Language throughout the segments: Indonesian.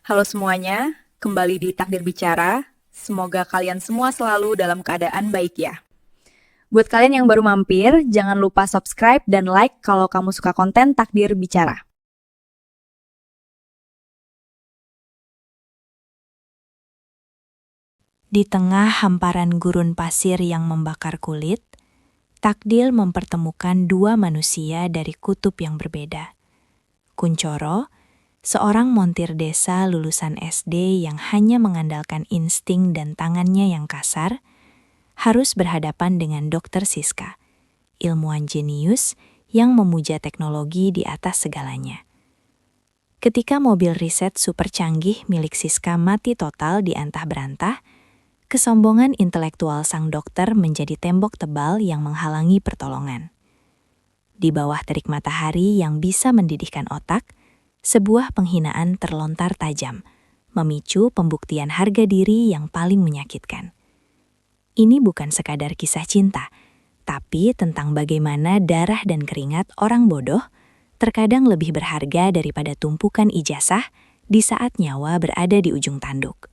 Halo semuanya, kembali di Takdir Bicara. Semoga kalian semua selalu dalam keadaan baik ya. Buat kalian yang baru mampir, jangan lupa subscribe dan like kalau kamu suka konten Takdir Bicara. Di tengah hamparan gurun pasir yang membakar kulit, takdir mempertemukan dua manusia dari kutub yang berbeda. Kuncoro, seorang montir desa lulusan SD yang hanya mengandalkan insting dan tangannya yang kasar, harus berhadapan dengan Dr. Siska, ilmuwan jenius yang memuja teknologi di atas segalanya. Ketika mobil riset super canggih milik Siska mati total di antah-berantah, kesombongan intelektual sang dokter menjadi tembok tebal yang menghalangi pertolongan. Di bawah terik matahari yang bisa mendidihkan otak, sebuah penghinaan terlontar tajam, memicu pembuktian harga diri yang paling menyakitkan. Ini bukan sekadar kisah cinta, tapi tentang bagaimana darah dan keringat orang bodoh terkadang lebih berharga daripada tumpukan ijazah di saat nyawa berada di ujung tanduk.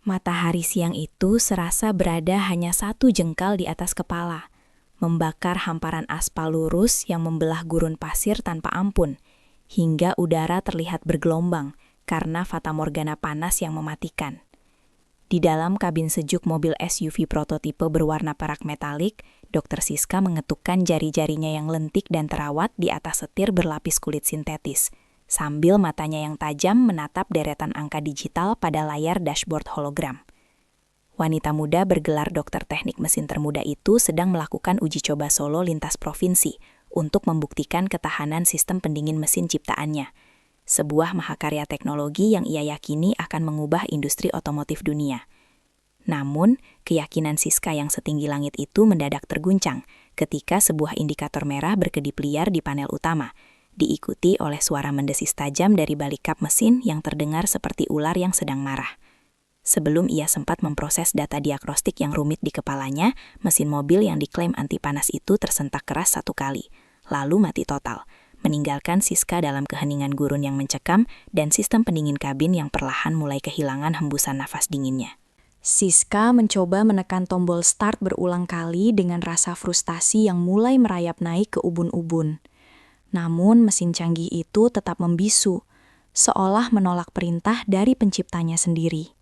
Matahari siang itu serasa berada hanya 1 jengkal di atas kepala, membakar hamparan aspal lurus yang membelah gurun pasir tanpa ampun, hingga udara terlihat bergelombang karena fatamorgana panas yang mematikan. Di dalam kabin sejuk mobil SUV prototipe berwarna perak metalik, Dr. Siska mengetukkan jari-jarinya yang lentik dan terawat di atas setir berlapis kulit sintetis, sambil matanya yang tajam menatap deretan angka digital pada layar dashboard hologram. Wanita muda bergelar dokter teknik mesin termuda itu sedang melakukan uji coba solo lintas provinsi untuk membuktikan ketahanan sistem pendingin mesin ciptaannya, sebuah mahakarya teknologi yang ia yakini akan mengubah industri otomotif dunia. Namun, keyakinan Siska yang setinggi langit itu mendadak terguncang ketika sebuah indikator merah berkedip liar di panel utama, diikuti oleh suara mendesis tajam dari balik kap mesin yang terdengar seperti ular yang sedang marah. Sebelum ia sempat memproses data diagnostik yang rumit di kepalanya, mesin mobil yang diklaim anti panas itu tersentak keras 1 kali, lalu mati total, meninggalkan Siska dalam keheningan gurun yang mencekam dan sistem pendingin kabin yang perlahan mulai kehilangan hembusan nafas dinginnya. Siska mencoba menekan tombol start berulang kali dengan rasa frustasi yang mulai merayap naik ke ubun-ubun. Namun mesin canggih itu tetap membisu, seolah menolak perintah dari penciptanya sendiri.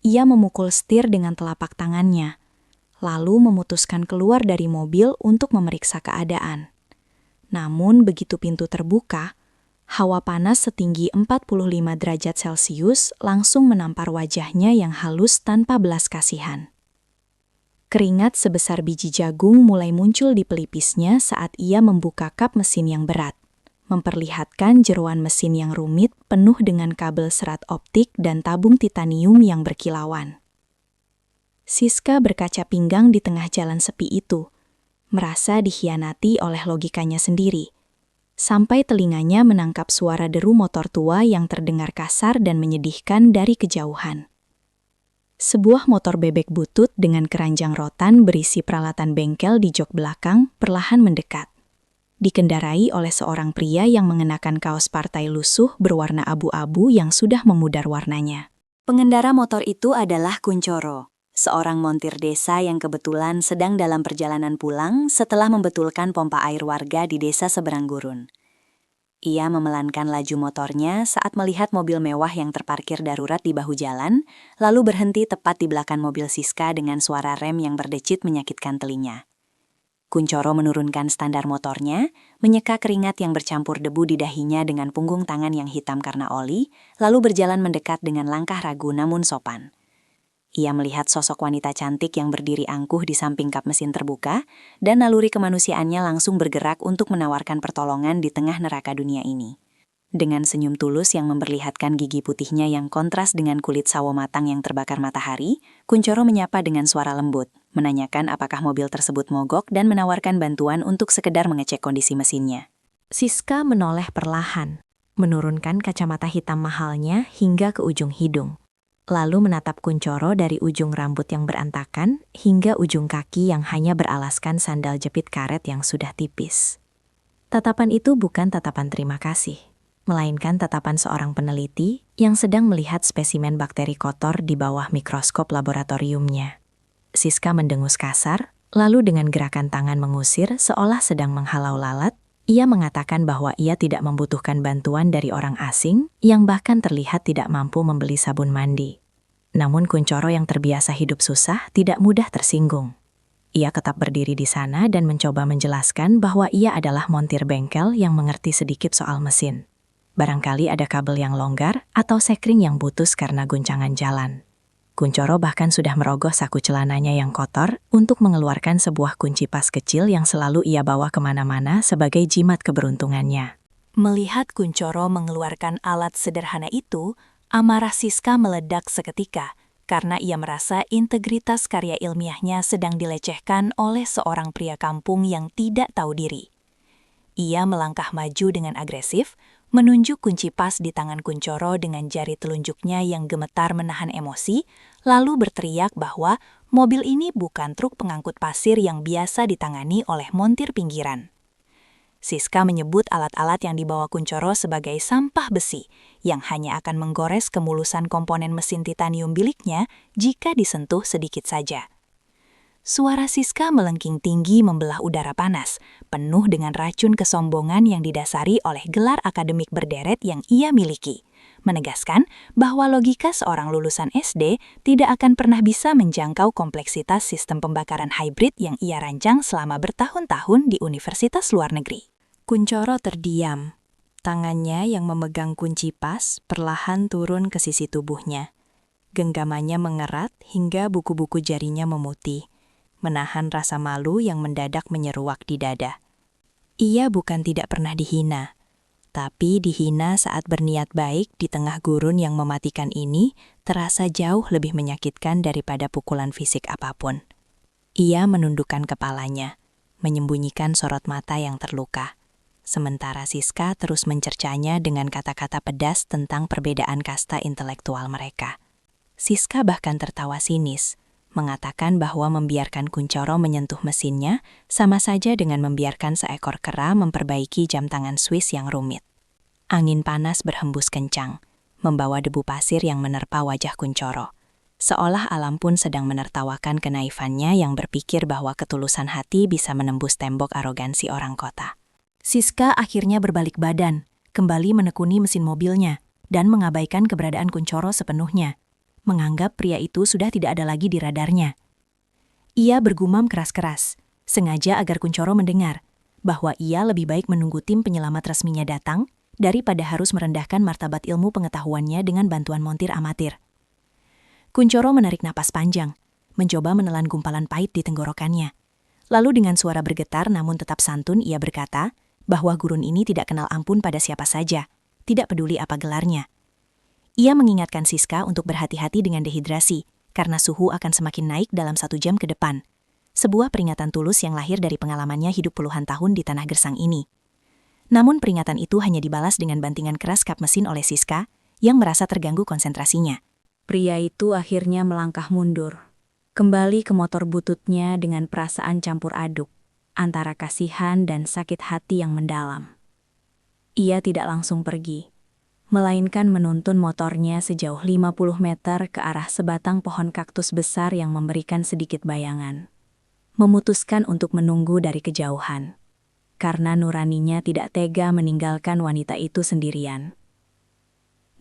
Ia memukul setir dengan telapak tangannya, lalu memutuskan keluar dari mobil untuk memeriksa keadaan. Namun begitu pintu terbuka, hawa panas setinggi 45 derajat Celcius langsung menampar wajahnya yang halus tanpa belas kasihan. Keringat sebesar biji jagung mulai muncul di pelipisnya saat ia membuka kap mesin yang berat, memperlihatkan jeroan mesin yang rumit penuh dengan kabel serat optik dan tabung titanium yang berkilauan. Siska berkaca pinggang di tengah jalan sepi itu, merasa dikhianati oleh logikanya sendiri, sampai telinganya menangkap suara deru motor tua yang terdengar kasar dan menyedihkan dari kejauhan. Sebuah motor bebek butut dengan keranjang rotan berisi peralatan bengkel di jok belakang perlahan mendekat. Dikendarai oleh seorang pria yang mengenakan kaos partai lusuh berwarna abu-abu yang sudah memudar warnanya. Pengendara motor itu adalah Kuncoro, seorang montir desa yang kebetulan sedang dalam perjalanan pulang setelah membetulkan pompa air warga di desa seberang gurun. Ia memelankan laju motornya saat melihat mobil mewah yang terparkir darurat di bahu jalan, lalu berhenti tepat di belakang mobil Siska dengan suara rem yang berdecit menyakitkan telinga. Kuncoro menurunkan standar motornya, menyeka keringat yang bercampur debu di dahinya dengan punggung tangan yang hitam karena oli, lalu berjalan mendekat dengan langkah ragu namun sopan. Ia melihat sosok wanita cantik yang berdiri angkuh di samping kap mesin terbuka, dan naluri kemanusiaannya langsung bergerak untuk menawarkan pertolongan di tengah neraka dunia ini. Dengan senyum tulus yang memperlihatkan gigi putihnya yang kontras dengan kulit sawo matang yang terbakar matahari, Kuncoro menyapa dengan suara lembut, menanyakan apakah mobil tersebut mogok dan menawarkan bantuan untuk sekedar mengecek kondisi mesinnya. Siska menoleh perlahan, menurunkan kacamata hitam mahalnya hingga ke ujung hidung, lalu menatap Kuncoro dari ujung rambut yang berantakan hingga ujung kaki yang hanya beralaskan sandal jepit karet yang sudah tipis. Tatapan itu bukan tatapan terima kasih, melainkan tatapan seorang peneliti yang sedang melihat spesimen bakteri kotor di bawah mikroskop laboratoriumnya. Siska mendengus kasar, lalu dengan gerakan tangan mengusir seolah sedang menghalau lalat, ia mengatakan bahwa ia tidak membutuhkan bantuan dari orang asing yang bahkan terlihat tidak mampu membeli sabun mandi. Namun Kunchoro yang terbiasa hidup susah tidak mudah tersinggung. Ia tetap berdiri di sana dan mencoba menjelaskan bahwa ia adalah montir bengkel yang mengerti sedikit soal mesin. Barangkali ada kabel yang longgar atau sekring yang putus karena guncangan jalan. Kunchoro bahkan sudah merogoh saku celananya yang kotor untuk mengeluarkan sebuah kunci pas kecil yang selalu ia bawa kemana-mana sebagai jimat keberuntungannya. Melihat Kunchoro mengeluarkan alat sederhana itu, amarah Siska meledak seketika karena ia merasa integritas karya ilmiahnya sedang dilecehkan oleh seorang pria kampung yang tidak tahu diri. Ia melangkah maju dengan agresif, menunjuk kunci pas di tangan Kunchoro dengan jari telunjuknya yang gemetar menahan emosi, lalu berteriak bahwa mobil ini bukan truk pengangkut pasir yang biasa ditangani oleh montir pinggiran. Siska menyebut alat-alat yang dibawa Kunchoro sebagai sampah besi yang hanya akan menggores kemulusan komponen mesin titanium biliknya jika disentuh sedikit saja. Suara Siska melengking tinggi membelah udara panas, penuh dengan racun kesombongan yang didasari oleh gelar akademik berderet yang ia miliki, menegaskan bahwa logika seorang lulusan SD tidak akan pernah bisa menjangkau kompleksitas sistem pembakaran hibrid yang ia rancang selama bertahun-tahun di universitas luar negeri. Kunchoro terdiam. Tangannya yang memegang kunci pas perlahan turun ke sisi tubuhnya. Genggamannya mengerat hingga buku-buku jarinya memutih, menahan rasa malu yang mendadak menyeruak di dada. Ia bukan tidak pernah dihina, tapi dihina saat berniat baik di tengah gurun yang mematikan ini terasa jauh lebih menyakitkan daripada pukulan fisik apapun. Ia menundukkan kepalanya, menyembunyikan sorot mata yang terluka. Sementara Siska terus mencercanya dengan kata-kata pedas tentang perbedaan kasta intelektual mereka. Siska bahkan tertawa sinis, mengatakan bahwa membiarkan Kunchoro menyentuh mesinnya sama saja dengan membiarkan seekor kera memperbaiki jam tangan Swiss yang rumit. Angin panas berhembus kencang, membawa debu pasir yang menerpa wajah Kunchoro. Seolah alam pun sedang menertawakan kenaifannya yang berpikir bahwa ketulusan hati bisa menembus tembok arogansi orang kota. Siska akhirnya berbalik badan, kembali menekuni mesin mobilnya, dan mengabaikan keberadaan Kunchoro sepenuhnya, menganggap pria itu sudah tidak ada lagi di radarnya. Ia bergumam keras-keras, sengaja agar Kunchoro mendengar, bahwa ia lebih baik menunggu tim penyelamat resminya datang, daripada harus merendahkan martabat ilmu pengetahuannya dengan bantuan montir amatir. Kunchoro menarik napas panjang, mencoba menelan gumpalan pahit di tenggorokannya. Lalu dengan suara bergetar namun tetap santun ia berkata, bahwa gurun ini tidak kenal ampun pada siapa saja, tidak peduli apa gelarnya. Ia mengingatkan Siska untuk berhati-hati dengan dehidrasi, karena suhu akan semakin naik dalam 1 jam ke depan. Sebuah peringatan tulus yang lahir dari pengalamannya hidup puluhan tahun di tanah gersang ini. Namun peringatan itu hanya dibalas dengan bantingan keras kap mesin oleh Siska, yang merasa terganggu konsentrasinya. Pria itu akhirnya melangkah mundur, kembali ke motor bututnya dengan perasaan campur aduk, antara kasihan dan sakit hati yang mendalam. Ia tidak langsung pergi, melainkan menuntun motornya sejauh 50 meter ke arah sebatang pohon kaktus besar yang memberikan sedikit bayangan. Memutuskan untuk menunggu dari kejauhan, karena nuraninya tidak tega meninggalkan wanita itu sendirian.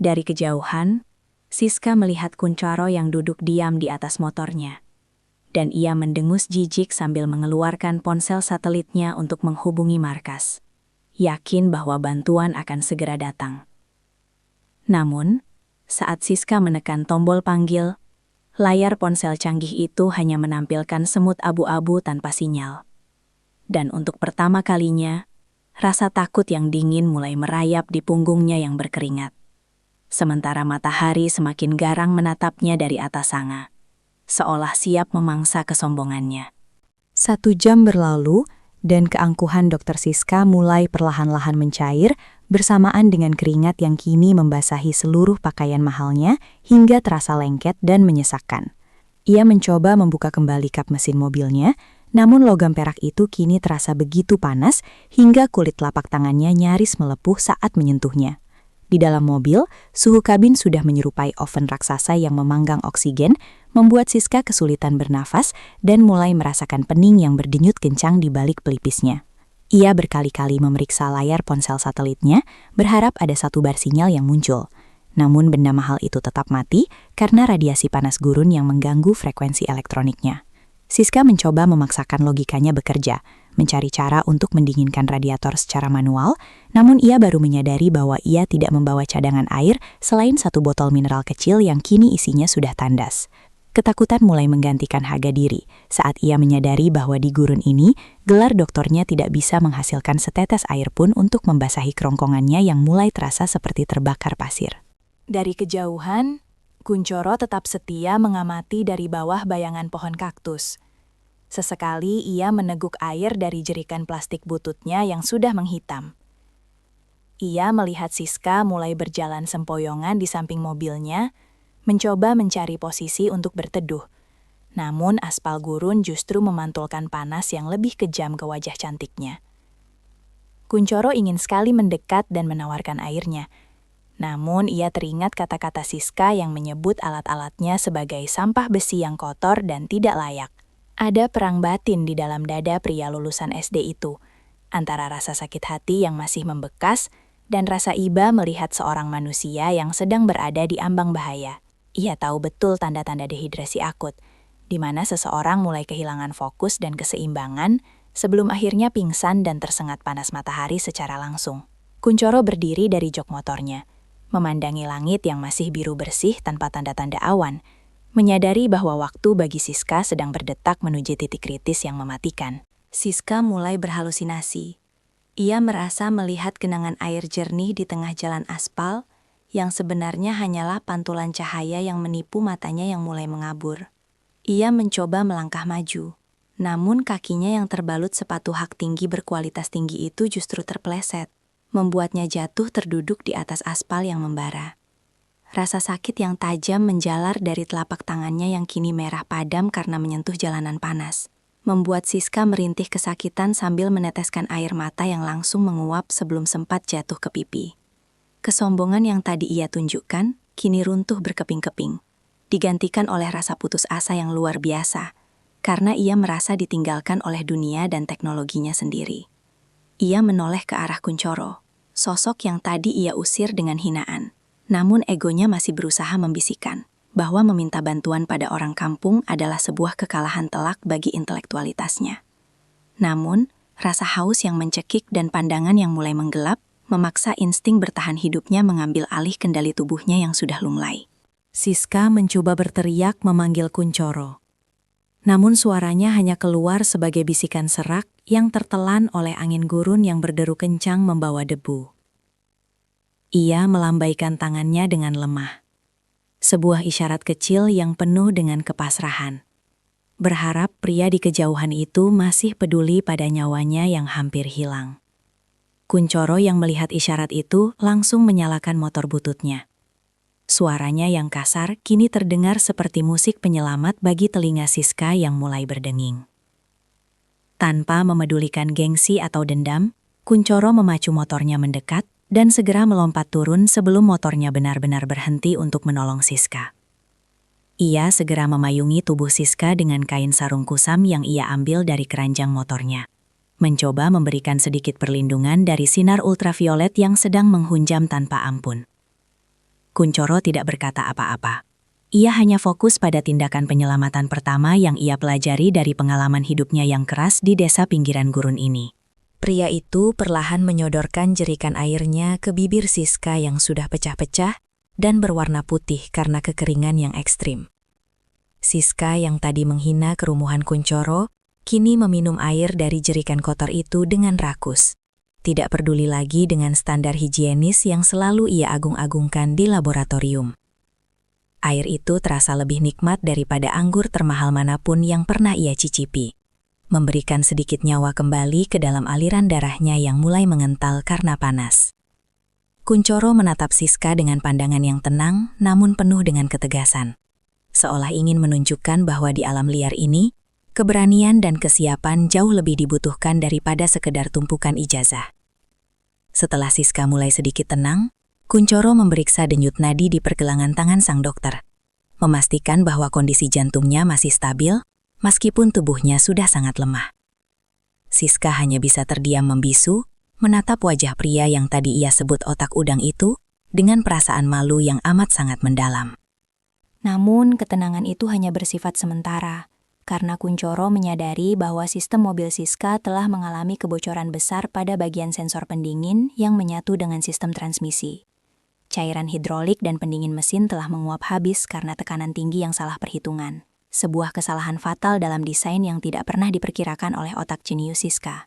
Dari kejauhan, Siska melihat Kunchoro yang duduk diam di atas motornya, dan ia mendengus jijik sambil mengeluarkan ponsel satelitnya untuk menghubungi markas, yakin bahwa bantuan akan segera datang. Namun, saat Siska menekan tombol panggil, layar ponsel canggih itu hanya menampilkan semut abu-abu tanpa sinyal. Dan untuk pertama kalinya, rasa takut yang dingin mulai merayap di punggungnya yang berkeringat. Sementara matahari semakin garang menatapnya dari atas sana, seolah siap memangsa kesombongannya. 1 jam berlalu, dan keangkuhan Dr. Siska mulai perlahan-lahan mencair bersamaan dengan keringat yang kini membasahi seluruh pakaian mahalnya hingga terasa lengket dan menyesakkan. Ia mencoba membuka kembali kap mesin mobilnya, namun logam perak itu kini terasa begitu panas hingga kulit telapak tangannya nyaris melepuh saat menyentuhnya. Di dalam mobil, suhu kabin sudah menyerupai oven raksasa yang memanggang oksigen, membuat Siska kesulitan bernafas dan mulai merasakan pening yang berdenyut kencang di balik pelipisnya. Ia berkali-kali memeriksa layar ponsel satelitnya, berharap ada satu bar sinyal yang muncul. Namun benda mahal itu tetap mati karena radiasi panas gurun yang mengganggu frekuensi elektroniknya. Siska mencoba memaksakan logikanya bekerja, mencari cara untuk mendinginkan radiator secara manual, namun ia baru menyadari bahwa ia tidak membawa cadangan air selain satu botol mineral kecil yang kini isinya sudah tandas. Ketakutan mulai menggantikan harga diri saat ia menyadari bahwa di gurun ini, gelar doktornya tidak bisa menghasilkan setetes air pun untuk membasahi kerongkongannya yang mulai terasa seperti terbakar pasir. Dari kejauhan, Kuncoro tetap setia mengamati dari bawah bayangan pohon kaktus. Sesekali ia meneguk air dari jerikan plastik bututnya yang sudah menghitam. Ia melihat Siska mulai berjalan sempoyongan di samping mobilnya, mencoba mencari posisi untuk berteduh. Namun aspal gurun justru memantulkan panas yang lebih kejam ke wajah cantiknya. Kuncoro ingin sekali mendekat dan menawarkan airnya. Namun ia teringat kata-kata Siska yang menyebut alat-alatnya sebagai sampah besi yang kotor dan tidak layak. Ada perang batin di dalam dada pria lulusan SD itu, antara rasa sakit hati yang masih membekas dan rasa iba melihat seorang manusia yang sedang berada di ambang bahaya. Ia tahu betul tanda-tanda dehidrasi akut, di mana seseorang mulai kehilangan fokus dan keseimbangan sebelum akhirnya pingsan dan tersengat panas matahari secara langsung. Kuncoro berdiri dari jok motornya, memandangi langit yang masih biru bersih tanpa tanda-tanda awan, menyadari bahwa waktu bagi Siska sedang berdetak menuju titik kritis yang mematikan. Siska mulai berhalusinasi. Ia merasa melihat genangan air jernih di tengah jalan aspal, yang sebenarnya hanyalah pantulan cahaya yang menipu matanya yang mulai mengabur. Ia mencoba melangkah maju, namun kakinya yang terbalut sepatu hak tinggi berkualitas tinggi itu justru terpeleset, membuatnya jatuh terduduk di atas aspal yang membara. Rasa sakit yang tajam menjalar dari telapak tangannya yang kini merah padam karena menyentuh jalanan panas, membuat Siska merintih kesakitan sambil meneteskan air mata yang langsung menguap sebelum sempat jatuh ke pipi. Kesombongan yang tadi ia tunjukkan, kini runtuh berkeping-keping, digantikan oleh rasa putus asa yang luar biasa, karena ia merasa ditinggalkan oleh dunia dan teknologinya sendiri. Ia menoleh ke arah Kuncoro, sosok yang tadi ia usir dengan hinaan. Namun egonya masih berusaha membisikkan bahwa meminta bantuan pada orang kampung adalah sebuah kekalahan telak bagi intelektualitasnya. Namun, rasa haus yang mencekik dan pandangan yang mulai menggelap memaksa insting bertahan hidupnya mengambil alih kendali tubuhnya yang sudah lunglai. Siska mencoba berteriak memanggil Kuncoro. Namun suaranya hanya keluar sebagai bisikan serak yang tertelan oleh angin gurun yang berderu kencang membawa debu. Ia melambaikan tangannya dengan lemah. Sebuah isyarat kecil yang penuh dengan kepasrahan. Berharap pria di kejauhan itu masih peduli pada nyawanya yang hampir hilang. Kuncoro yang melihat isyarat itu langsung menyalakan motor bututnya. Suaranya yang kasar kini terdengar seperti musik penyelamat bagi telinga Siska yang mulai berdenging. Tanpa memedulikan gengsi atau dendam, Kuncoro memacu motornya mendekat, dan segera melompat turun sebelum motornya benar-benar berhenti untuk menolong Siska. Ia segera memayungi tubuh Siska dengan kain sarung kusam yang ia ambil dari keranjang motornya, mencoba memberikan sedikit perlindungan dari sinar ultraviolet yang sedang menghunjam tanpa ampun. Kuncoro tidak berkata apa-apa. Ia hanya fokus pada tindakan penyelamatan pertama yang ia pelajari dari pengalaman hidupnya yang keras di desa pinggiran gurun ini. Pria itu perlahan menyodorkan jerikan airnya ke bibir Siska yang sudah pecah-pecah dan berwarna putih karena kekeringan yang ekstrim. Siska yang tadi menghina kerumuhan Kuncoro, kini meminum air dari jerikan kotor itu dengan rakus. Tidak peduli lagi dengan standar higienis yang selalu ia agung-agungkan di laboratorium. Air itu terasa lebih nikmat daripada anggur termahal manapun yang pernah ia cicipi, memberikan sedikit nyawa kembali ke dalam aliran darahnya yang mulai mengental karena panas. Kuncoro menatap Siska dengan pandangan yang tenang namun penuh dengan ketegasan, seolah ingin menunjukkan bahwa di alam liar ini, keberanian dan kesiapan jauh lebih dibutuhkan daripada sekedar tumpukan ijazah. Setelah Siska mulai sedikit tenang, Kuncoro memeriksa denyut nadi di pergelangan tangan sang dokter, memastikan bahwa kondisi jantungnya masih stabil, meskipun tubuhnya sudah sangat lemah. Siska hanya bisa terdiam membisu, menatap wajah pria yang tadi ia sebut otak udang itu, dengan perasaan malu yang amat sangat mendalam. Namun, ketenangan itu hanya bersifat sementara, karena Kuncoro menyadari bahwa sistem mobil Siska telah mengalami kebocoran besar pada bagian sensor pendingin yang menyatu dengan sistem transmisi. Cairan hidrolik dan pendingin mesin telah menguap habis karena tekanan tinggi yang salah perhitungan. Sebuah kesalahan fatal dalam desain yang tidak pernah diperkirakan oleh otak jenius Siska.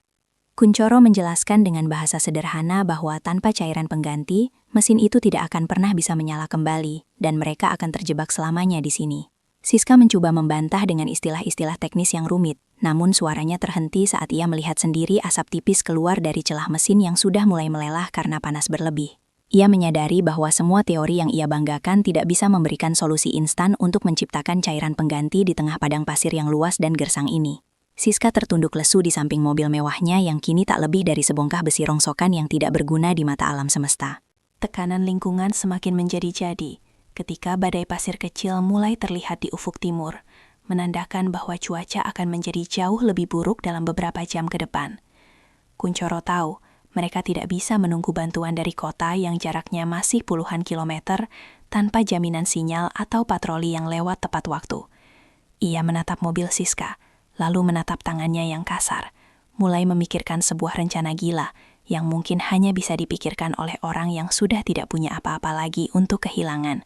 Kuncoro menjelaskan dengan bahasa sederhana bahwa tanpa cairan pengganti, mesin itu tidak akan pernah bisa menyala kembali, dan mereka akan terjebak selamanya di sini. Siska mencoba membantah dengan istilah-istilah teknis yang rumit, namun suaranya terhenti saat ia melihat sendiri asap tipis keluar dari celah mesin yang sudah mulai melelah karena panas berlebih. Ia menyadari bahwa semua teori yang ia banggakan tidak bisa memberikan solusi instan untuk menciptakan cairan pengganti di tengah padang pasir yang luas dan gersang ini. Siska tertunduk lesu di samping mobil mewahnya yang kini tak lebih dari sebongkah besi rongsokan yang tidak berguna di mata alam semesta. Tekanan lingkungan semakin menjadi-jadi ketika badai pasir kecil mulai terlihat di ufuk timur, menandakan bahwa cuaca akan menjadi jauh lebih buruk dalam beberapa jam ke depan. Kuncoro tahu, mereka tidak bisa menunggu bantuan dari kota yang jaraknya masih puluhan kilometer tanpa jaminan sinyal atau patroli yang lewat tepat waktu. Ia menatap mobil Siska, lalu menatap tangannya yang kasar, mulai memikirkan sebuah rencana gila yang mungkin hanya bisa dipikirkan oleh orang yang sudah tidak punya apa-apa lagi untuk kehilangan.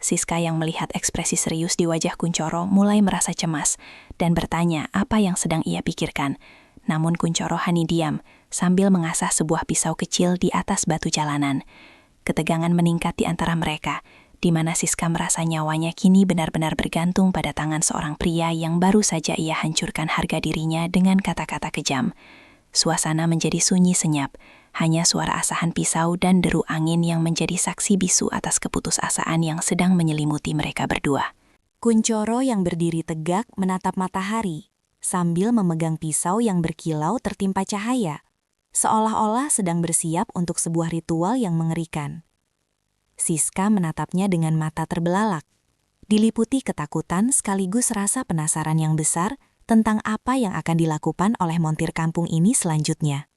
Siska yang melihat ekspresi serius di wajah Kuncoro mulai merasa cemas dan bertanya apa yang sedang ia pikirkan. Namun Kuncoro hanya diam sambil mengasah sebuah pisau kecil di atas batu jalanan. Ketegangan meningkat di antara mereka, di mana Siska merasa nyawanya kini benar-benar bergantung pada tangan seorang pria yang baru saja ia hancurkan harga dirinya dengan kata-kata kejam. Suasana menjadi sunyi senyap, hanya suara asahan pisau dan deru angin yang menjadi saksi bisu atas keputusasaan yang sedang menyelimuti mereka berdua. Kuncoro yang berdiri tegak menatap matahari, sambil memegang pisau yang berkilau tertimpa cahaya, seolah-olah sedang bersiap untuk sebuah ritual yang mengerikan. Siska menatapnya dengan mata terbelalak, diliputi ketakutan sekaligus rasa penasaran yang besar tentang apa yang akan dilakukan oleh montir kampung ini selanjutnya.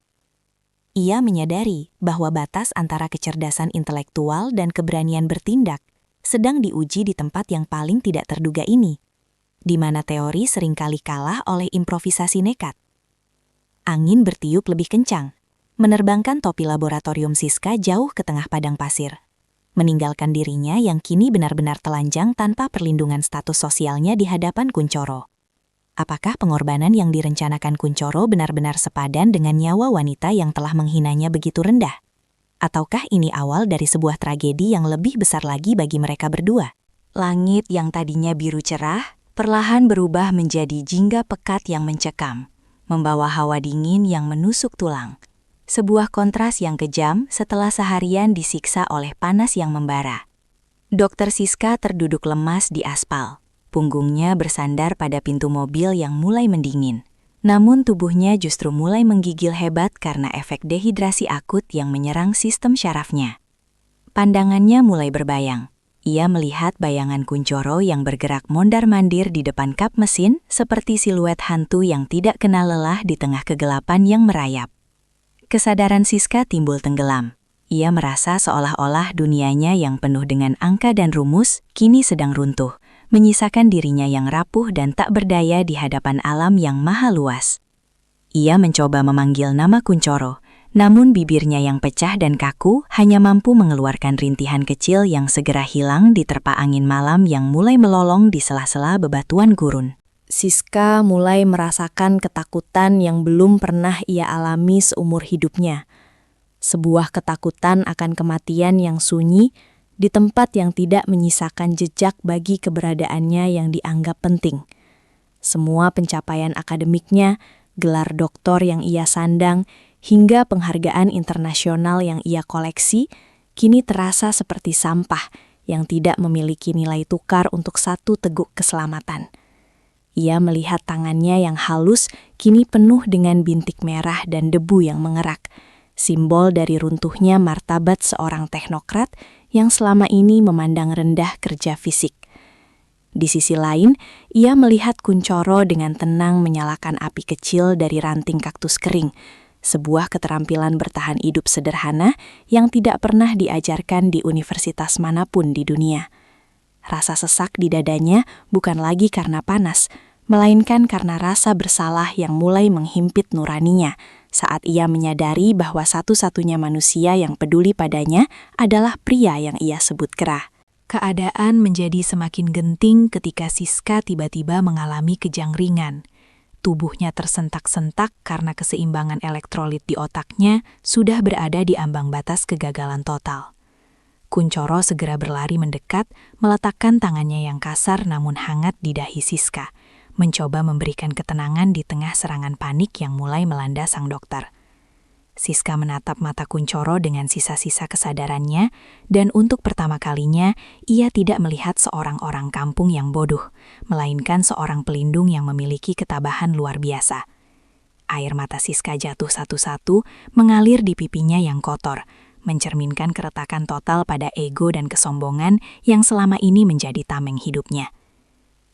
Ia menyadari bahwa batas antara kecerdasan intelektual dan keberanian bertindak sedang diuji di tempat yang paling tidak terduga ini, di mana teori seringkali kalah oleh improvisasi nekat. Angin bertiup lebih kencang, menerbangkan topi laboratorium Siska jauh ke tengah padang pasir, meninggalkan dirinya yang kini benar-benar telanjang tanpa perlindungan status sosialnya di hadapan Kuncoro. Apakah pengorbanan yang direncanakan Kuncoro benar-benar sepadan dengan nyawa wanita yang telah menghinanya begitu rendah? Ataukah ini awal dari sebuah tragedi yang lebih besar lagi bagi mereka berdua? Langit yang tadinya biru cerah, perlahan berubah menjadi jingga pekat yang mencekam, membawa hawa dingin yang menusuk tulang. Sebuah kontras yang kejam setelah seharian disiksa oleh panas yang membara. Dokter Siska terduduk lemas di aspal. Punggungnya bersandar pada pintu mobil yang mulai mendingin. Namun tubuhnya justru mulai menggigil hebat karena efek dehidrasi akut yang menyerang sistem syarafnya. Pandangannya mulai berbayang. Ia melihat bayangan Kuncoro yang bergerak mondar-mandir di depan kap mesin seperti siluet hantu yang tidak kenal lelah di tengah kegelapan yang merayap. Kesadaran Siska timbul tenggelam. Ia merasa seolah-olah dunianya yang penuh dengan angka dan rumus kini sedang runtuh, menyisakan dirinya yang rapuh dan tak berdaya di hadapan alam yang maha luas. Ia mencoba memanggil nama Kuncoro, namun bibirnya yang pecah dan kaku hanya mampu mengeluarkan rintihan kecil yang segera hilang diterpa angin malam yang mulai melolong di sela-sela bebatuan gurun. Siska mulai merasakan ketakutan yang belum pernah ia alami seumur hidupnya. Sebuah ketakutan akan kematian yang sunyi di tempat yang tidak menyisakan jejak bagi keberadaannya yang dianggap penting. Semua pencapaian akademiknya, gelar doktor yang ia sandang, hingga penghargaan internasional yang ia koleksi, kini terasa seperti sampah yang tidak memiliki nilai tukar untuk satu teguk keselamatan. Ia melihat tangannya yang halus kini penuh dengan bintik merah dan debu yang mengerak, simbol dari runtuhnya martabat seorang teknokrat yang selama ini memandang rendah kerja fisik. Di sisi lain, ia melihat Kunchoro dengan tenang menyalakan api kecil dari ranting kaktus kering, sebuah keterampilan bertahan hidup sederhana yang tidak pernah diajarkan di universitas manapun di dunia. Rasa sesak di dadanya bukan lagi karena panas, melainkan karena rasa bersalah yang mulai menghimpit nuraninya saat ia menyadari bahwa satu-satunya manusia yang peduli padanya adalah pria yang ia sebut kerah. Keadaan menjadi semakin genting ketika Siska tiba-tiba mengalami kejang ringan. Tubuhnya tersentak-sentak karena keseimbangan elektrolit di otaknya sudah berada di ambang batas kegagalan total. Kunchoro segera berlari mendekat, meletakkan tangannya yang kasar namun hangat di dahi Siska, mencoba memberikan ketenangan di tengah serangan panik yang mulai melanda sang dokter. Siska menatap mata Kunchoro dengan sisa-sisa kesadarannya, dan untuk pertama kalinya, ia tidak melihat seorang orang kampung yang bodoh, melainkan seorang pelindung yang memiliki ketabahan luar biasa. Air mata Siska jatuh satu-satu, mengalir di pipinya yang kotor, mencerminkan keretakan total pada ego dan kesombongan yang selama ini menjadi tameng hidupnya.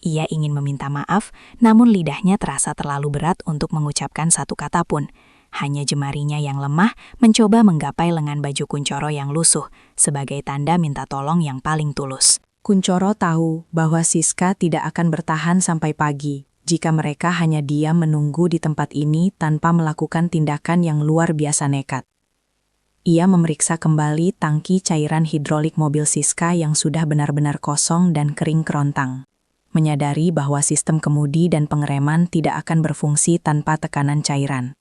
Ia ingin meminta maaf, namun lidahnya terasa terlalu berat untuk mengucapkan satu kata pun. Hanya jemarinya yang lemah mencoba menggapai lengan baju Kunchoro yang lusuh sebagai tanda minta tolong yang paling tulus. Kunchoro tahu bahwa Siska tidak akan bertahan sampai pagi jika mereka hanya diam menunggu di tempat ini tanpa melakukan tindakan yang luar biasa nekat. Ia memeriksa kembali tangki cairan hidrolik mobil Siska yang sudah benar-benar kosong dan kering kerontang. Menyadari bahwa sistem kemudi dan pengereman tidak akan berfungsi tanpa tekanan cairan.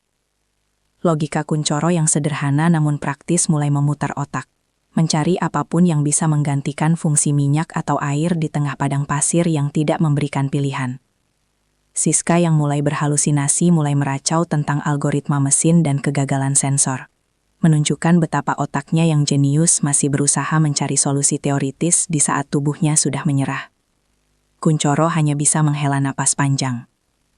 Logika Kunchoro yang sederhana namun praktis mulai memutar otak, mencari apapun yang bisa menggantikan fungsi minyak atau air di tengah padang pasir yang tidak memberikan pilihan. Siska yang mulai berhalusinasi mulai meracau tentang algoritma mesin dan kegagalan sensor, menunjukkan betapa otaknya yang jenius masih berusaha mencari solusi teoritis di saat tubuhnya sudah menyerah. Kunchoro hanya bisa menghela napas panjang,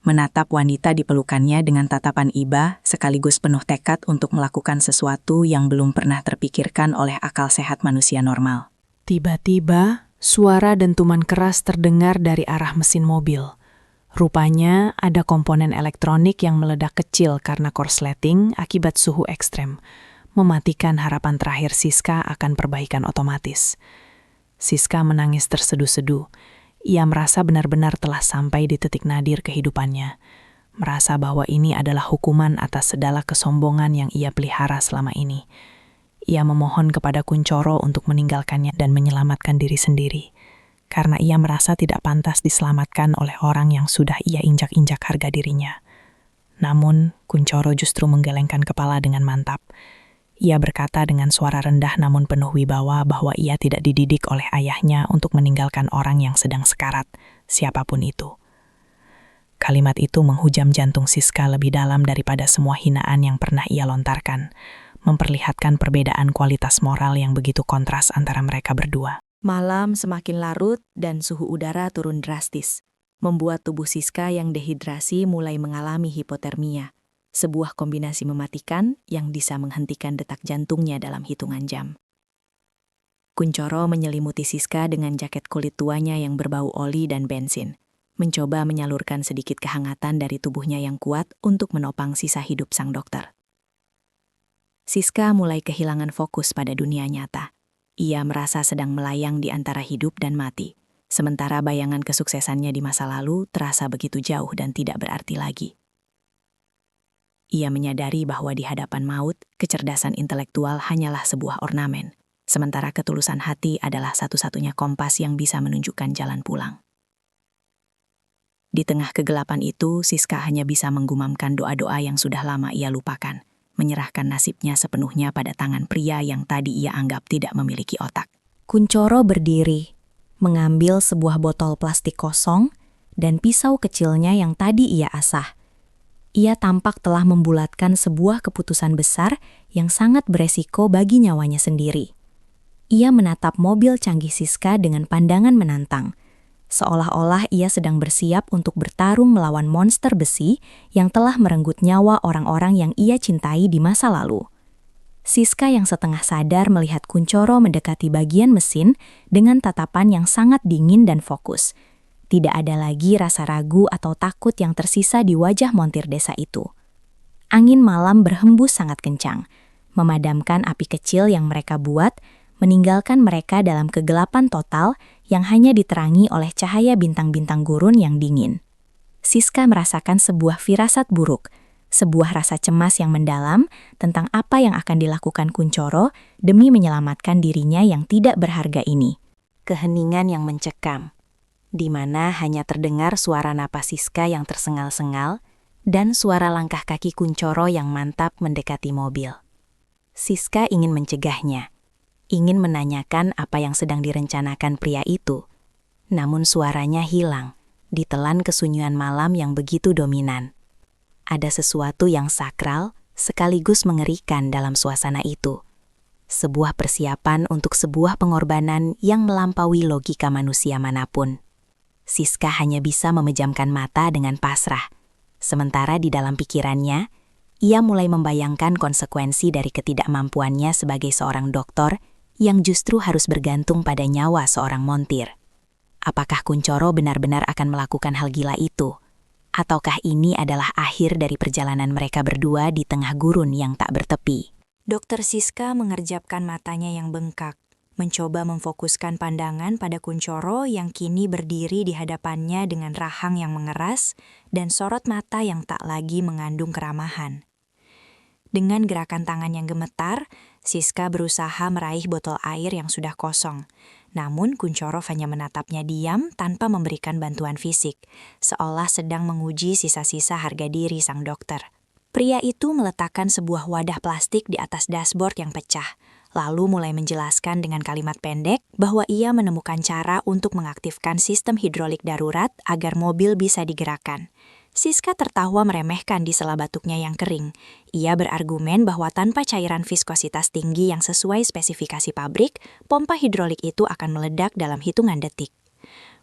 menatap wanita di pelukannya dengan tatapan iba sekaligus penuh tekad untuk melakukan sesuatu yang belum pernah terpikirkan oleh akal sehat manusia normal. Tiba-tiba, suara dentuman keras terdengar dari arah mesin mobil. Rupanya ada komponen elektronik yang meledak kecil karena korsleting akibat suhu ekstrem, mematikan harapan terakhir Siska akan perbaikan otomatis. Siska menangis terseduh-seduh. Ia merasa benar-benar telah sampai di titik nadir kehidupannya, merasa bahwa ini adalah hukuman atas segala kesombongan yang ia pelihara selama ini. Ia memohon kepada Kunchoro untuk meninggalkannya dan menyelamatkan diri sendiri, karena ia merasa tidak pantas diselamatkan oleh orang yang sudah ia injak-injak harga dirinya. Namun, Kunchoro justru menggelengkan kepala dengan mantap. Ia berkata dengan suara rendah namun penuh wibawa bahwa ia tidak dididik oleh ayahnya untuk meninggalkan orang yang sedang sekarat, siapapun itu. Kalimat itu menghujam jantung Siska lebih dalam daripada semua hinaan yang pernah ia lontarkan, memperlihatkan perbedaan kualitas moral yang begitu kontras antara mereka berdua. Malam semakin larut dan suhu udara turun drastis, membuat tubuh Siska yang dehidrasi mulai mengalami hipotermia. Sebuah kombinasi mematikan yang bisa menghentikan detak jantungnya dalam hitungan jam. Kunchoro menyelimuti Siska dengan jaket kulit tuanya yang berbau oli dan bensin, mencoba menyalurkan sedikit kehangatan dari tubuhnya yang kuat untuk menopang sisa hidup sang dokter. Siska mulai kehilangan fokus pada dunia nyata. Ia merasa sedang melayang di antara hidup dan mati, sementara bayangan kesuksesannya di masa lalu terasa begitu jauh dan tidak berarti lagi. Ia menyadari bahwa di hadapan maut, kecerdasan intelektual hanyalah sebuah ornamen, sementara ketulusan hati adalah satu-satunya kompas yang bisa menunjukkan jalan pulang. Di tengah kegelapan itu, Siska hanya bisa menggumamkan doa-doa yang sudah lama ia lupakan, menyerahkan nasibnya sepenuhnya pada tangan pria yang tadi ia anggap tidak memiliki otak. Kunchoro berdiri, mengambil sebuah botol plastik kosong dan pisau kecilnya yang tadi ia asah. Ia tampak telah membulatkan sebuah keputusan besar yang sangat beresiko bagi nyawanya sendiri. Ia menatap mobil canggih Siska dengan pandangan menantang, seolah-olah ia sedang bersiap untuk bertarung melawan monster besi yang telah merenggut nyawa orang-orang yang ia cintai di masa lalu. Siska yang setengah sadar melihat Kunchoro mendekati bagian mesin dengan tatapan yang sangat dingin dan fokus. Tidak ada lagi rasa ragu atau takut yang tersisa di wajah montir desa itu. Angin malam berhembus sangat kencang, memadamkan api kecil yang mereka buat, meninggalkan mereka dalam kegelapan total yang hanya diterangi oleh cahaya bintang-bintang gurun yang dingin. Siska merasakan sebuah firasat buruk, sebuah rasa cemas yang mendalam tentang apa yang akan dilakukan Kunchoro demi menyelamatkan dirinya yang tidak berharga ini. Keheningan yang mencekam, di mana hanya terdengar suara napas Siska yang tersengal-sengal dan suara langkah kaki Kunchoro yang mantap mendekati mobil. Siska ingin mencegahnya, ingin menanyakan apa yang sedang direncanakan pria itu. Namun suaranya hilang, ditelan kesunyian malam yang begitu dominan. Ada sesuatu yang sakral sekaligus mengerikan dalam suasana itu. Sebuah persiapan untuk sebuah pengorbanan yang melampaui logika manusia manapun. Siska hanya bisa memejamkan mata dengan pasrah. Sementara di dalam pikirannya, ia mulai membayangkan konsekuensi dari ketidakmampuannya sebagai seorang dokter yang justru harus bergantung pada nyawa seorang montir. Apakah Kunchoro benar-benar akan melakukan hal gila itu? Ataukah ini adalah akhir dari perjalanan mereka berdua di tengah gurun yang tak bertepi? Dokter Siska mengerjapkan matanya yang bengkak, mencoba memfokuskan pandangan pada Kunchoro yang kini berdiri di hadapannya dengan rahang yang mengeras dan sorot mata yang tak lagi mengandung keramahan. Dengan gerakan tangan yang gemetar, Siska berusaha meraih botol air yang sudah kosong. Namun Kunchoro hanya menatapnya diam tanpa memberikan bantuan fisik, seolah sedang menguji sisa-sisa harga diri sang dokter. Pria itu meletakkan sebuah wadah plastik di atas dashboard yang pecah, lalu mulai menjelaskan dengan kalimat pendek bahwa ia menemukan cara untuk mengaktifkan sistem hidrolik darurat agar mobil bisa digerakkan. Siska tertawa meremehkan di sela batuknya yang kering. Ia berargumen bahwa tanpa cairan viskositas tinggi yang sesuai spesifikasi pabrik, pompa hidrolik itu akan meledak dalam hitungan detik.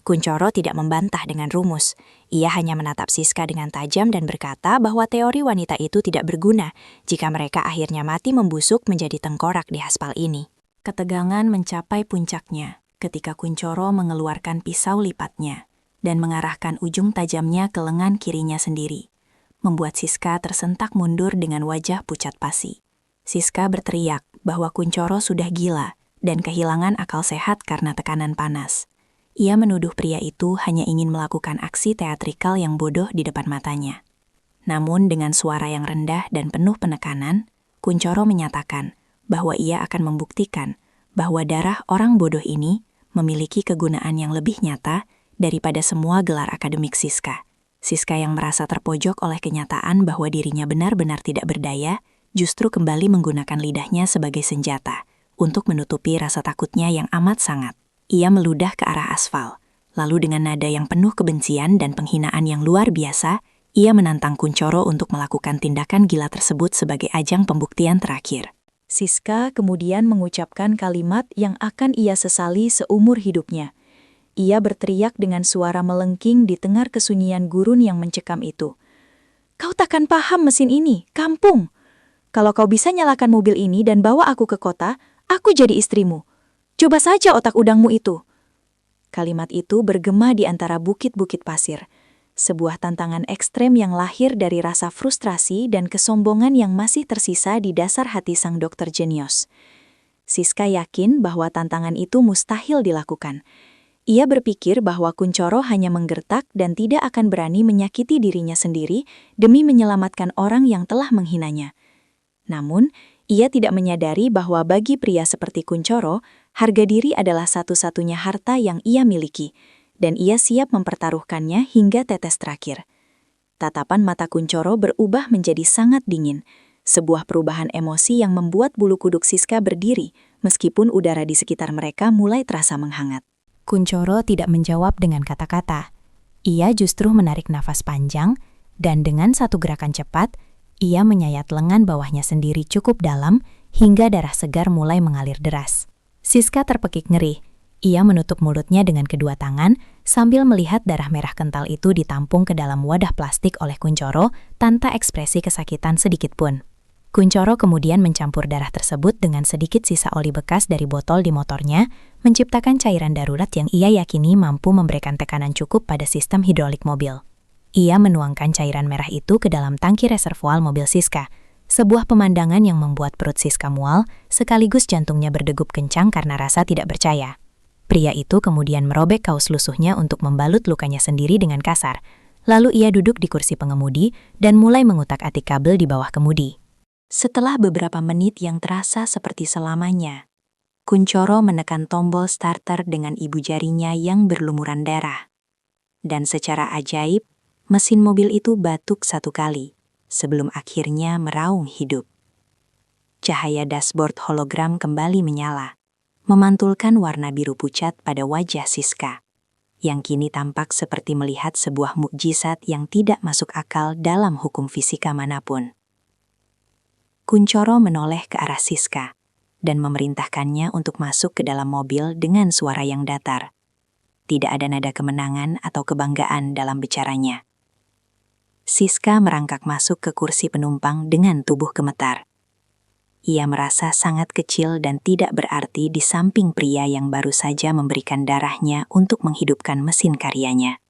Kunchoro tidak membantah dengan rumus. Ia hanya menatap Siska dengan tajam dan berkata bahwa teori wanita itu tidak berguna jika mereka akhirnya mati membusuk menjadi tengkorak di aspal ini. Ketegangan mencapai puncaknya ketika Kunchoro mengeluarkan pisau lipatnya dan mengarahkan ujung tajamnya ke lengan kirinya sendiri, membuat Siska tersentak mundur dengan wajah pucat pasi. Siska berteriak bahwa Kunchoro sudah gila dan kehilangan akal sehat karena tekanan panas. Ia menuduh pria itu hanya ingin melakukan aksi teatrikal yang bodoh di depan matanya. Namun dengan suara yang rendah dan penuh penekanan, Kunchoro menyatakan bahwa ia akan membuktikan bahwa darah orang bodoh ini memiliki kegunaan yang lebih nyata daripada semua gelar akademik Siska. Siska yang merasa terpojok oleh kenyataan bahwa dirinya benar-benar tidak berdaya, justru kembali menggunakan lidahnya sebagai senjata untuk menutupi rasa takutnya yang amat sangat. Ia meludah ke arah aspal, lalu dengan nada yang penuh kebencian dan penghinaan yang luar biasa, ia menantang Kunchoro untuk melakukan tindakan gila tersebut sebagai ajang pembuktian terakhir. Siska kemudian mengucapkan kalimat yang akan ia sesali seumur hidupnya. Ia berteriak dengan suara melengking di tengah kesunyian gurun yang mencekam itu. "Kau takkan paham mesin ini, kampung. Kalau kau bisa nyalakan mobil ini dan bawa aku ke kota, aku jadi istrimu. Coba saja otak udangmu itu." Kalimat itu bergema di antara bukit-bukit pasir. Sebuah tantangan ekstrem yang lahir dari rasa frustrasi dan kesombongan yang masih tersisa di dasar hati sang dokter jenius. Siska yakin bahwa tantangan itu mustahil dilakukan. Ia berpikir bahwa Kunchoro hanya menggertak dan tidak akan berani menyakiti dirinya sendiri demi menyelamatkan orang yang telah menghinanya. Namun, ia tidak menyadari bahwa bagi pria seperti Kunchoro, harga diri adalah satu-satunya harta yang ia miliki, dan ia siap mempertaruhkannya hingga tetes terakhir. Tatapan mata Kunchoro berubah menjadi sangat dingin, sebuah perubahan emosi yang membuat bulu kuduk Siska berdiri, meskipun udara di sekitar mereka mulai terasa menghangat. Kunchoro tidak menjawab dengan kata-kata. Ia justru menarik nafas panjang, dan dengan satu gerakan cepat, ia menyayat lengan bawahnya sendiri cukup dalam hingga darah segar mulai mengalir deras. Siska terpekik ngeri. Ia menutup mulutnya dengan kedua tangan sambil melihat darah merah kental itu ditampung ke dalam wadah plastik oleh Kunchoro tanpa ekspresi kesakitan sedikit pun. Kuncoro kemudian mencampur darah tersebut dengan sedikit sisa oli bekas dari botol di motornya, menciptakan cairan darurat yang ia yakini mampu memberikan tekanan cukup pada sistem hidrolik mobil. Ia menuangkan cairan merah itu ke dalam tangki reservoal mobil Siska, sebuah pemandangan yang membuat perut Siska mual, sekaligus jantungnya berdegup kencang karena rasa tidak percaya. Pria itu kemudian merobek kaos lusuhnya untuk membalut lukanya sendiri dengan kasar, lalu ia duduk di kursi pengemudi dan mulai mengutak-atik kabel di bawah kemudi. Setelah beberapa menit yang terasa seperti selamanya, Kuncoro menekan tombol starter dengan ibu jarinya yang berlumuran darah. Dan secara ajaib, mesin mobil itu batuk 1 kali, sebelum akhirnya meraung hidup. Cahaya dashboard hologram kembali menyala, memantulkan warna biru pucat pada wajah Siska, yang kini tampak seperti melihat sebuah mukjizat yang tidak masuk akal dalam hukum fisika manapun. Kuncoro menoleh ke arah Siska dan memerintahkannya untuk masuk ke dalam mobil dengan suara yang datar. Tidak ada nada kemenangan atau kebanggaan dalam bicaranya. Siska merangkak masuk ke kursi penumpang dengan tubuh gemetar. Ia merasa sangat kecil dan tidak berarti di samping pria yang baru saja memberikan darahnya untuk menghidupkan mesin karyanya.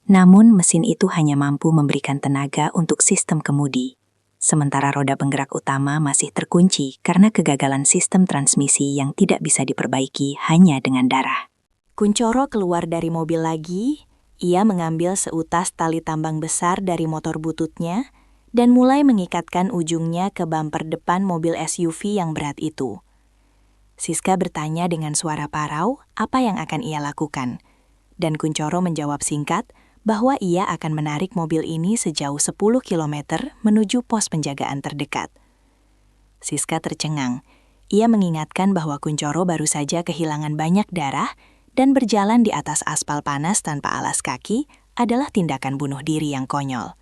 Namun mesin itu hanya mampu memberikan tenaga untuk sistem kemudi, sementara roda penggerak utama masih terkunci karena kegagalan sistem transmisi yang tidak bisa diperbaiki hanya dengan darah. Kuncoro keluar dari mobil lagi, ia mengambil seutas tali tambang besar dari motor bututnya dan mulai mengikatkan ujungnya ke bumper depan mobil SUV yang berat itu. Siska bertanya dengan suara parau apa yang akan ia lakukan, dan Kuncoro menjawab singkat bahwa ia akan menarik mobil ini sejauh 10 km menuju pos penjagaan terdekat. Siska tercengang. Ia mengingatkan bahwa Kuncoro baru saja kehilangan banyak darah dan berjalan di atas aspal panas tanpa alas kaki adalah tindakan bunuh diri yang konyol.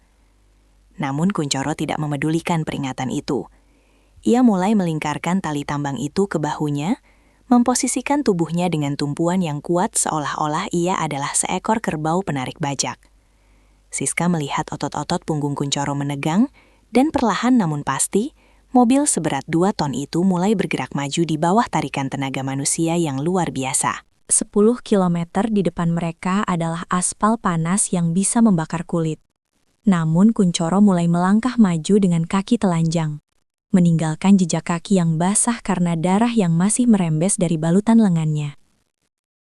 Namun Kuncoro tidak memedulikan peringatan itu. Ia mulai melingkarkan tali tambang itu ke bahunya, memposisikan tubuhnya dengan tumpuan yang kuat seolah-olah ia adalah seekor kerbau penarik bajak. Siska melihat otot-otot punggung Kuncoro menegang, dan perlahan namun pasti, mobil seberat 2 ton itu mulai bergerak maju di bawah tarikan tenaga manusia yang luar biasa. 10 kilometer di depan mereka adalah aspal panas yang bisa membakar kulit. Namun Kuncoro mulai melangkah maju dengan kaki telanjang, meninggalkan jejak kaki yang basah karena darah yang masih merembes dari balutan lengannya.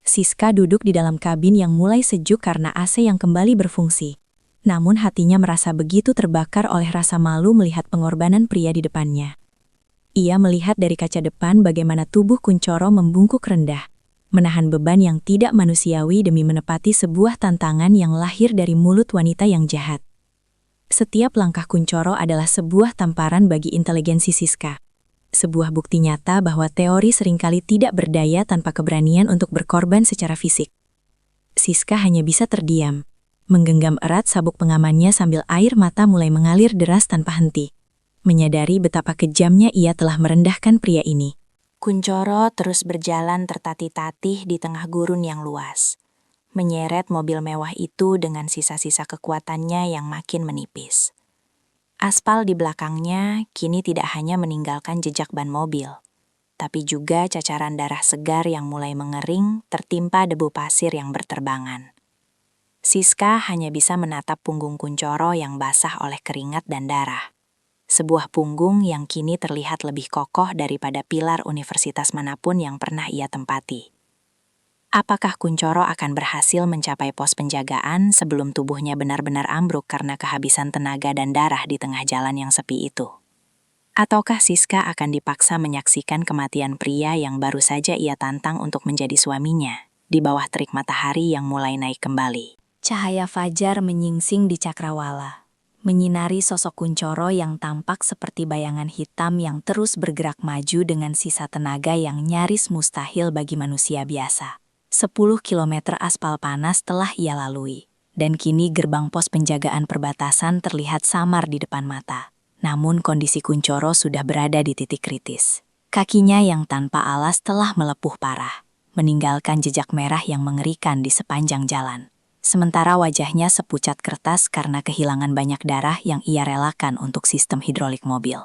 Siska duduk di dalam kabin yang mulai sejuk karena AC yang kembali berfungsi. Namun hatinya merasa begitu terbakar oleh rasa malu melihat pengorbanan pria di depannya. Ia melihat dari kaca depan bagaimana tubuh Kuncoro membungkuk rendah, menahan beban yang tidak manusiawi demi menepati sebuah tantangan yang lahir dari mulut wanita yang jahat. Setiap langkah Kuncoro adalah sebuah tamparan bagi inteligensi Siska. Sebuah bukti nyata bahwa teori seringkali tidak berdaya tanpa keberanian untuk berkorban secara fisik. Siska hanya bisa terdiam, menggenggam erat sabuk pengamannya sambil air mata mulai mengalir deras tanpa henti, menyadari betapa kejamnya ia telah merendahkan pria ini. Kuncoro terus berjalan tertatih-tatih di tengah gurun yang luas, menyeret mobil mewah itu dengan sisa-sisa kekuatannya yang makin menipis. Aspal di belakangnya kini tidak hanya meninggalkan jejak ban mobil, tapi juga cacaran darah segar yang mulai mengering tertimpa debu pasir yang berterbangan. Siska hanya bisa menatap punggung Kuncoro yang basah oleh keringat dan darah. Sebuah punggung yang kini terlihat lebih kokoh daripada pilar universitas manapun yang pernah ia tempati. Apakah Kuncoro akan berhasil mencapai pos penjagaan sebelum tubuhnya benar-benar ambruk karena kehabisan tenaga dan darah di tengah jalan yang sepi itu? Ataukah Siska akan dipaksa menyaksikan kematian pria yang baru saja ia tantang untuk menjadi suaminya, di bawah terik matahari yang mulai naik kembali? Cahaya fajar menyingsing di cakrawala, menyinari sosok Kuncoro yang tampak seperti bayangan hitam yang terus bergerak maju dengan sisa tenaga yang nyaris mustahil bagi manusia biasa. 10 kilometer aspal panas telah ia lalui, dan kini gerbang pos penjagaan perbatasan terlihat samar di depan mata. Namun kondisi Kuncoro sudah berada di titik kritis. Kakinya yang tanpa alas telah melepuh parah, meninggalkan jejak merah yang mengerikan di sepanjang jalan. sementara wajahnya sepucat kertas karena kehilangan banyak darah yang ia relakan untuk sistem hidrolik mobil.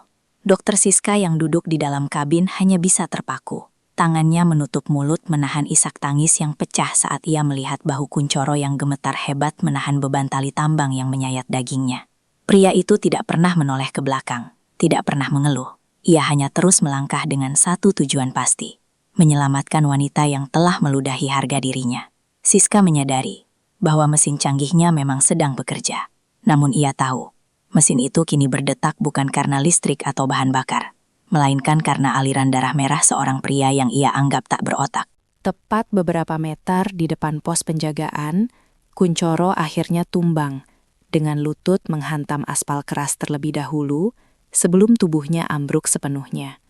Dokter Siska yang duduk di dalam kabin hanya bisa terpaku. Tangannya menutup mulut menahan isak tangis yang pecah saat ia melihat bahu Kuncoro yang gemetar hebat menahan beban tali tambang yang menyayat dagingnya. Pria itu tidak pernah menoleh ke belakang, tidak pernah mengeluh. Ia hanya terus melangkah dengan satu tujuan pasti, menyelamatkan wanita yang telah meludahi harga dirinya. Siska menyadari bahwa mesin canggihnya memang sedang bekerja. Namun ia tahu, mesin itu kini berdetak bukan karena listrik atau bahan bakar, melainkan karena aliran darah merah seorang pria yang ia anggap tak berotak. Tepat beberapa meter di depan pos penjagaan, Kuncoro akhirnya tumbang dengan lutut menghantam aspal keras terlebih dahulu sebelum tubuhnya ambruk sepenuhnya.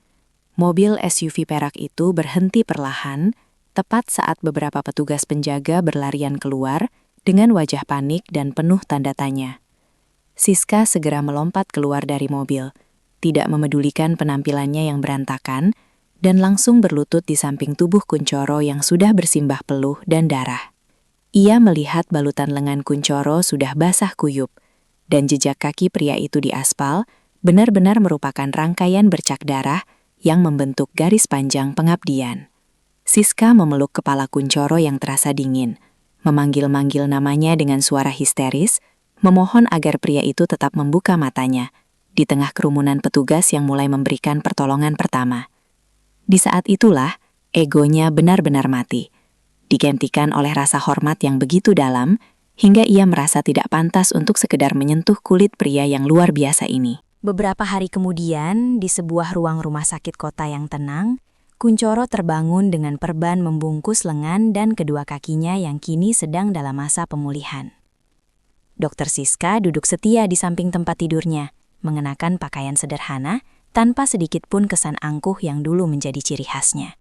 Mobil SUV perak itu berhenti perlahan, tepat saat beberapa petugas penjaga berlarian keluar dengan wajah panik dan penuh tanda tanya. Siska segera melompat keluar dari mobil, tidak memedulikan penampilannya yang berantakan, dan langsung berlutut di samping tubuh Kuncoro yang sudah bersimbah peluh dan darah. Ia melihat balutan lengan Kuncoro sudah basah kuyup, dan jejak kaki pria itu di aspal benar-benar merupakan rangkaian bercak darah yang membentuk garis panjang pengabdian. Siska memeluk kepala Kuncoro yang terasa dingin, memanggil-manggil namanya dengan suara histeris, memohon agar pria itu tetap membuka matanya di tengah kerumunan petugas yang mulai memberikan pertolongan pertama. Di saat itulah, egonya benar-benar mati, digantikan oleh rasa hormat yang begitu dalam, hingga ia merasa tidak pantas untuk sekedar menyentuh kulit pria yang luar biasa ini. Beberapa hari kemudian, di sebuah ruang rumah sakit kota yang tenang, Kuncoro terbangun dengan perban membungkus lengan dan kedua kakinya yang kini sedang dalam masa pemulihan. Dokter Siska duduk setia di samping tempat tidurnya, mengenakan pakaian sederhana tanpa sedikit pun kesan angkuh yang dulu menjadi ciri khasnya.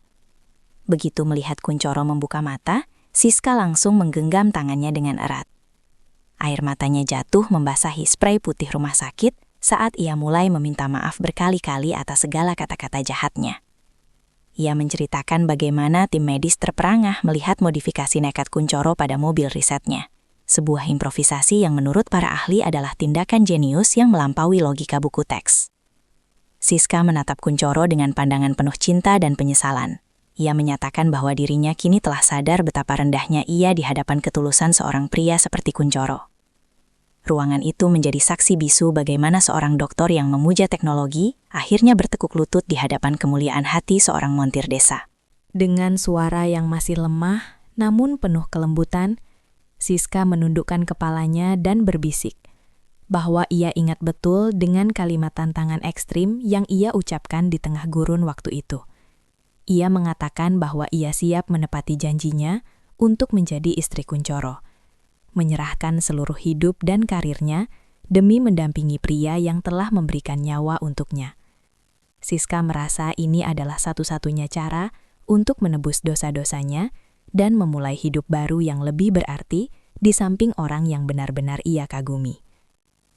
Begitu melihat Kuncoro membuka mata, Siska langsung menggenggam tangannya dengan erat. Air matanya jatuh membasahi spray putih rumah sakit saat ia mulai meminta maaf berkali-kali atas segala kata-kata jahatnya. Ia menceritakan bagaimana tim medis terperangah melihat modifikasi nekat Kuncoro pada mobil risetnya. Sebuah improvisasi yang menurut para ahli adalah tindakan jenius yang melampaui logika buku teks. Siska menatap Kuncoro dengan pandangan penuh cinta dan penyesalan. Ia menyatakan bahwa dirinya kini telah sadar betapa rendahnya ia di hadapan ketulusan seorang pria seperti Kuncoro. Ruangan itu menjadi saksi bisu bagaimana seorang dokter yang memuja teknologi akhirnya bertekuk lutut di hadapan kemuliaan hati seorang montir desa. Dengan suara yang masih lemah, namun penuh kelembutan, Siska menundukkan kepalanya dan berbisik bahwa ia ingat betul dengan kalimat tantangan ekstrim yang ia ucapkan di tengah gurun waktu itu. Ia mengatakan bahwa ia siap menepati janjinya untuk menjadi istri Kuncoro, menyerahkan seluruh hidup dan karirnya demi mendampingi pria yang telah memberikan nyawa untuknya. Siska merasa ini adalah satu-satunya cara untuk menebus dosa-dosanya dan memulai hidup baru yang lebih berarti di samping orang yang benar-benar ia kagumi.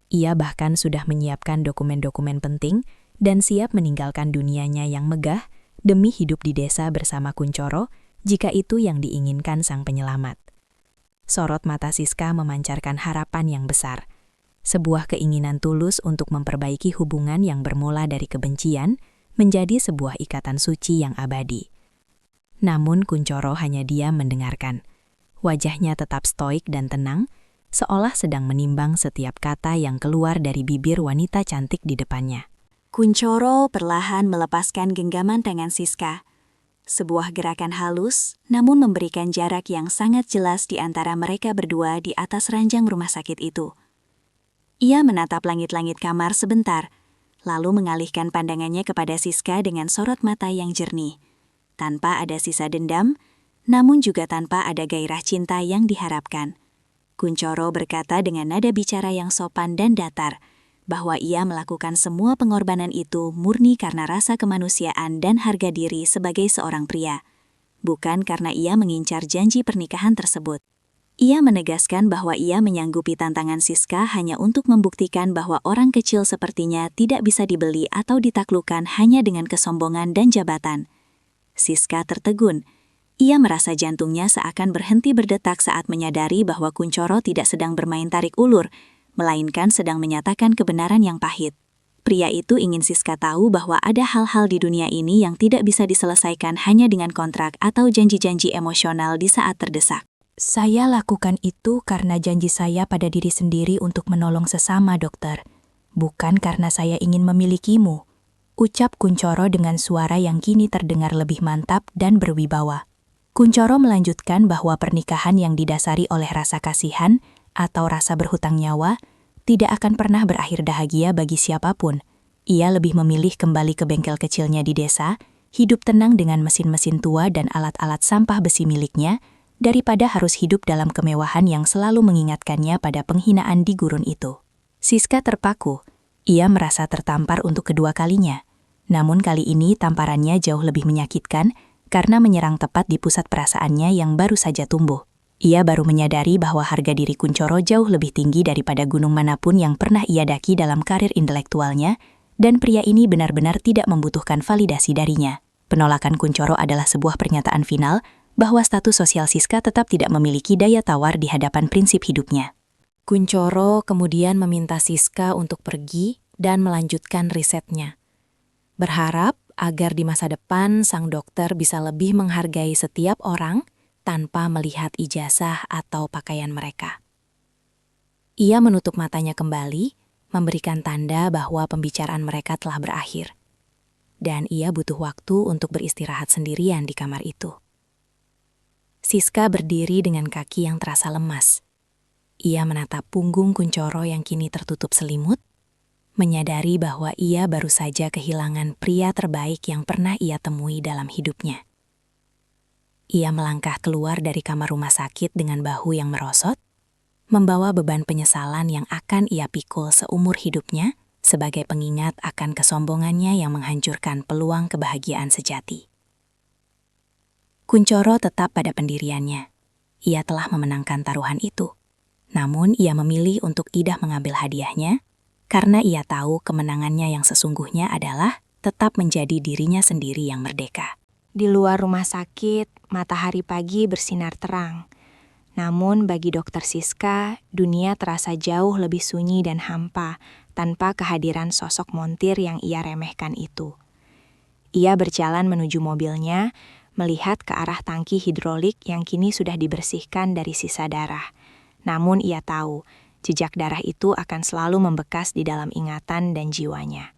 Ia bahkan sudah menyiapkan dokumen-dokumen penting dan siap meninggalkan dunianya yang megah demi hidup di desa bersama Kuncoro jika itu yang diinginkan sang penyelamat. Sorot mata Siska memancarkan harapan yang besar, sebuah keinginan tulus untuk memperbaiki hubungan yang bermula dari kebencian menjadi sebuah ikatan suci yang abadi. Namun Kuncoro hanya diam mendengarkan. Wajahnya tetap stoik dan tenang, seolah sedang menimbang setiap kata yang keluar dari bibir wanita cantik di depannya. Kuncoro perlahan melepaskan genggaman tangan Siska. Sebuah gerakan halus, namun memberikan jarak yang sangat jelas di antara mereka berdua di atas ranjang rumah sakit itu. Ia menatap langit-langit kamar sebentar, lalu mengalihkan pandangannya kepada Siska dengan sorot mata yang jernih. Tanpa ada sisa dendam, namun juga tanpa ada gairah cinta yang diharapkan. Kuncoro berkata dengan nada bicara yang sopan dan datar, bahwa ia melakukan semua pengorbanan itu murni karena rasa kemanusiaan dan harga diri sebagai seorang pria, bukan karena ia mengincar janji pernikahan tersebut. Ia menegaskan bahwa ia menyanggupi tantangan Siska hanya untuk membuktikan bahwa orang kecil sepertinya tidak bisa dibeli atau ditaklukkan hanya dengan kesombongan dan jabatan. Siska tertegun. Ia merasa jantungnya seakan berhenti berdetak saat menyadari bahwa Kunchoro tidak sedang bermain tarik ulur, melainkan sedang menyatakan kebenaran yang pahit. Pria itu ingin Siska tahu bahwa ada hal-hal di dunia ini yang tidak bisa diselesaikan hanya dengan kontrak atau janji-janji emosional di saat terdesak. Saya lakukan itu karena janji saya pada diri sendiri untuk menolong sesama, dokter. Bukan karena saya ingin memilikimu, ucap Kunchoro dengan suara yang kini terdengar lebih mantap dan berwibawa. Kunchoro melanjutkan bahwa pernikahan yang didasari oleh rasa kasihan atau rasa berhutang nyawa tidak akan pernah berakhir bahagia bagi siapapun. Ia lebih memilih kembali ke bengkel kecilnya di desa, hidup tenang dengan mesin-mesin tua dan alat-alat sampah besi miliknya, daripada harus hidup dalam kemewahan yang selalu mengingatkannya pada penghinaan di gurun itu. Siska terpaku. Ia merasa tertampar untuk kedua kalinya. Namun kali ini tamparannya jauh lebih menyakitkan karena menyerang tepat di pusat perasaannya yang baru saja tumbuh. Ia baru menyadari bahwa harga diri Kunchoro jauh lebih tinggi daripada gunung manapun yang pernah ia daki dalam karir intelektualnya, dan pria ini benar-benar tidak membutuhkan validasi darinya. Penolakan Kunchoro adalah sebuah pernyataan final bahwa status sosial Siska tetap tidak memiliki daya tawar di hadapan prinsip hidupnya. Kunchoro kemudian meminta Siska untuk pergi dan melanjutkan risetnya. Berharap agar di masa depan sang dokter bisa lebih menghargai setiap orang tanpa melihat ijazah atau pakaian mereka. Ia menutup matanya kembali, memberikan tanda bahwa pembicaraan mereka telah berakhir. Dan ia butuh waktu untuk beristirahat sendirian di kamar itu. Siska berdiri dengan kaki yang terasa lemas. Ia menatap punggung Kunchoro yang kini tertutup selimut, menyadari bahwa ia baru saja kehilangan pria terbaik yang pernah ia temui dalam hidupnya. Ia melangkah keluar dari kamar rumah sakit dengan bahu yang merosot, membawa beban penyesalan yang akan ia pikul seumur hidupnya sebagai pengingat akan kesombongannya yang menghancurkan peluang kebahagiaan sejati. Kunchoro tetap pada pendiriannya. Ia telah memenangkan taruhan itu. Namun ia memilih untuk tidak mengambil hadiahnya, karena ia tahu kemenangannya yang sesungguhnya adalah tetap menjadi dirinya sendiri yang merdeka. Di luar rumah sakit, matahari pagi bersinar terang. Namun bagi dokter Siska, dunia terasa jauh lebih sunyi dan hampa tanpa kehadiran sosok montir yang ia remehkan itu. Ia berjalan menuju mobilnya, melihat ke arah tangki hidrolik yang kini sudah dibersihkan dari sisa darah. Namun ia tahu, jejak darah itu akan selalu membekas di dalam ingatan dan jiwanya.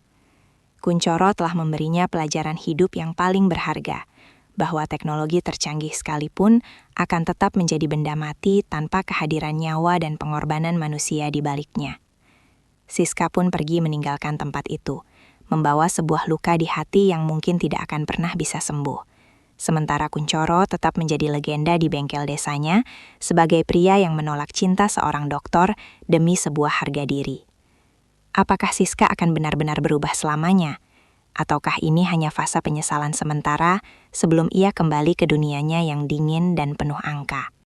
Kunchoro telah memberinya pelajaran hidup yang paling berharga, bahwa teknologi tercanggih sekalipun akan tetap menjadi benda mati tanpa kehadiran nyawa dan pengorbanan manusia di baliknya. Siska pun pergi meninggalkan tempat itu, membawa sebuah luka di hati yang mungkin tidak akan pernah bisa sembuh. Sementara Kunchoro tetap menjadi legenda di bengkel desanya sebagai pria yang menolak cinta seorang dokter demi sebuah harga diri. Apakah Siska akan benar-benar berubah selamanya? Ataukah ini hanya fase penyesalan sementara sebelum ia kembali ke dunianya yang dingin dan penuh angka?